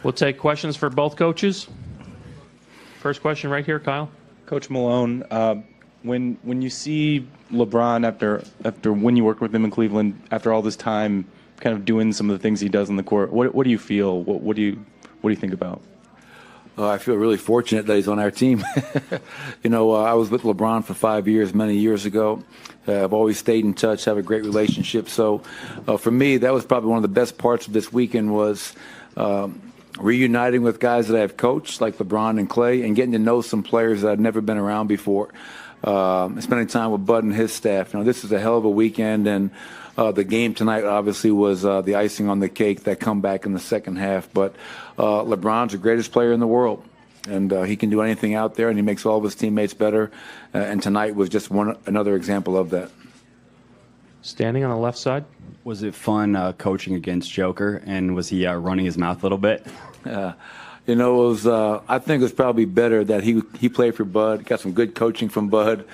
We'll take questions for both coaches. First question right here, Kyle. Coach Malone, when you see LeBron after when you work with him in Cleveland, after all this time, kind of doing some of the things he does on the court, what do you feel? What do you think about? I feel really fortunate that he's on our team. I was with LeBron for 5 years, many years ago. I've always stayed in touch, have a great relationship. So for me, that was probably one of the best parts of this weekend was reuniting with guys that I've coached, like LeBron and Clay, and getting to know some players that I've never been around before. Spending time with Bud and his staff. This is a hell of a weekend, and the game tonight obviously was the icing on the cake, that comeback in the second half. But LeBron's the greatest player in the world, and he can do anything out there, and he makes all of his teammates better. And tonight was just another example of that. Standing on the left side. Was it fun coaching against Joker, and was he running his mouth a little bit? It was. I think it was probably better that he played for Bud, got some good coaching from Bud.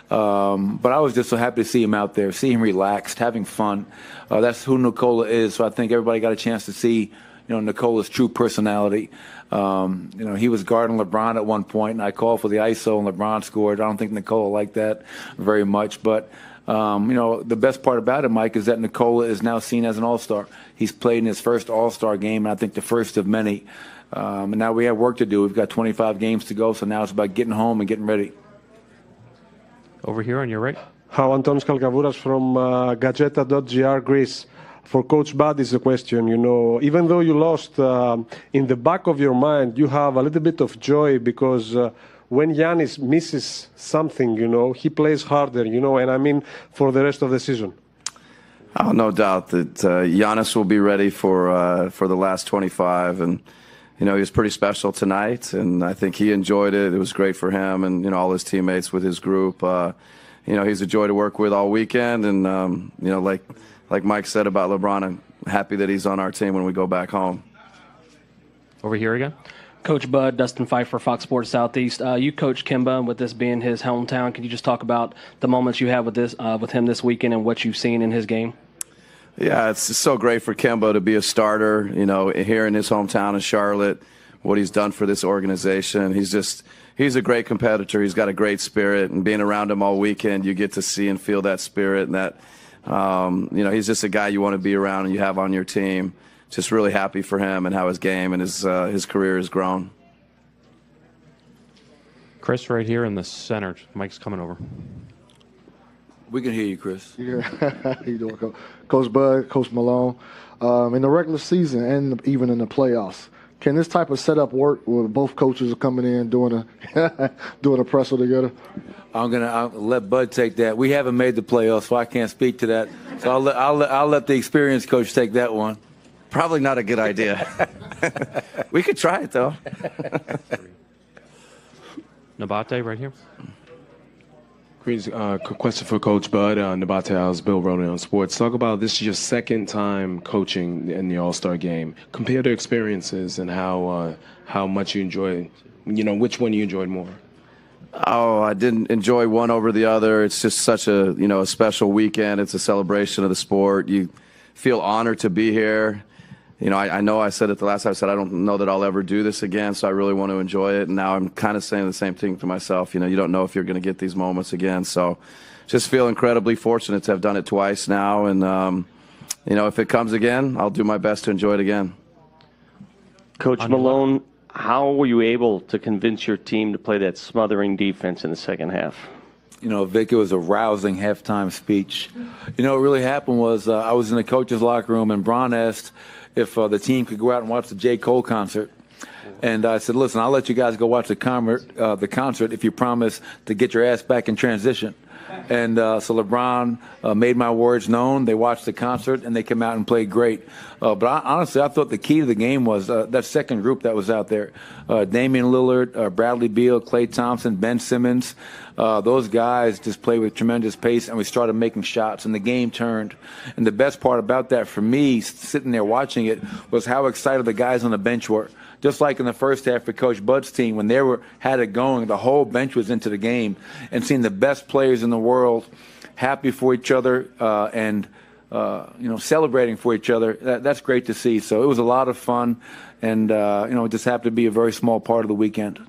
But I was just so happy to see him out there, see him relaxed, having fun. That's who Nikola is. So I think everybody got a chance to see, Nikola's true personality. He was guarding LeBron at one point, and I called for the ISO, and LeBron scored. I don't think Nikola liked that very much, but. The best part about it, Mike, is that Nikola is now seen as an all-star. He's played in his first all-star game, and I think the first of many. And now we have work to do. We've got 25 games to go, so now it's about getting home and getting ready. Over here on your right. How Antonis Kalkavouras from Gazeta.gr, Greece. For Coach Bud is the question, even though you lost, in the back of your mind, you have a little bit of joy because when Giannis misses something, he plays harder, and I mean for the rest of the season. Oh, no doubt that Giannis will be ready for the last 25, and he was pretty special tonight, and I think he enjoyed it. It was great for him and all his teammates with his group. He's a joy to work with all weekend, and like Mike said about LeBron, I'm happy that he's on our team when we go back home. Over here again. Coach Bud, Dustin Pfeiffer, Fox Sports Southeast. You coach Kemba, with this being his hometown. Can you just talk about the moments you have with him this weekend and what you've seen in his game? Yeah, it's so great for Kemba to be a starter, here in his hometown in Charlotte, what he's done for this organization. He's a great competitor. He's got a great spirit, and being around him all weekend, you get to see and feel that spirit, and that, he's just a guy you want to be around and you have on your team. Just really happy for him and how his game and his career has grown. Chris, right here in the center. Mike's coming over. We can hear you, Chris. Yeah, how you doing, Coach Bud, Coach Malone? In the regular season and even in the playoffs, can this type of setup work where both coaches are coming in doing a presser together? I'll let Bud take that. We haven't made the playoffs, so I can't speak to that. So I'll let the experienced coach take that one. Probably not a good idea. We could try it, though. Nabate, right here. Greetings. Question for Coach Bud. Nabate House, Bill Roden on Sports. Talk about this is your second time coaching in the All-Star game. Compare the experiences and how much you enjoyed. Which one you enjoyed more? Oh, I didn't enjoy one over the other. It's just such a special weekend. It's a celebration of the sport. You feel honored to be here. I know I said it the last time. I said I don't know that I'll ever do this again, so I really want to enjoy it. And now I'm kind of saying the same thing to myself. You don't know if you're going to get these moments again. So just feel incredibly fortunate to have done it twice now. And, if it comes again, I'll do my best to enjoy it again. Coach Malone, how were you able to convince your team to play that smothering defense in the second half? Vic, it was a rousing halftime speech. What really happened was I was in the coach's locker room, and Bron asked if the team could go out and watch the J. Cole concert. And I said, listen, I'll let you guys go watch the concert if you promise to get your ass back in transition. And so LeBron made my words known. They watched the concert, and they came out and played great. But honestly, I thought the key to the game was that second group that was out there. Damian Lillard, Bradley Beal, Klay Thompson, Ben Simmons. Those guys just played with tremendous pace, and we started making shots, and the game turned. And the best part about that for me, sitting there watching it, was how excited the guys on the bench were. Just like in the first half for Coach Bud's team, when they had it going, the whole bench was into the game, and seeing the best players in the world happy for each other and celebrating for each other. That's great to see. So it was a lot of fun, and it just happened to be a very small part of the weekend.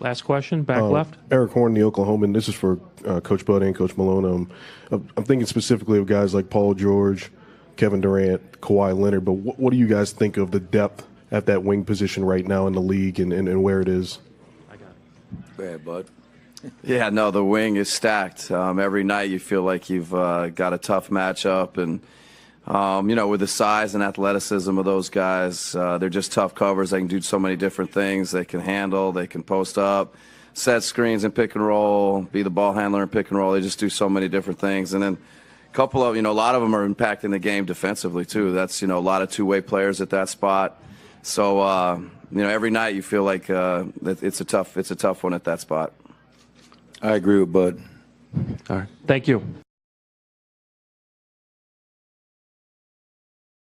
Last question, back left. Eric Horn, the Oklahoman. This is for Coach Bud and Coach Malone. I'm thinking specifically of guys like Paul George, Kevin Durant, Kawhi Leonard. But what do you guys think of the depth at that wing position right now in the league and where it is? Go ahead, Bud. Yeah, no, the wing is stacked. Every night you feel like you've got a tough matchup, and with the size and athleticism of those guys, they're just tough covers. They can do so many different things. They can handle, they can post up, set screens and pick and roll, be the ball handler and pick and roll. They just do so many different things. And then a couple of, a lot of them are impacting the game defensively too. That's, a lot of two-way players at that spot. So, every night you feel like it's a tough one at that spot. I agree with Bud. All right. Thank you.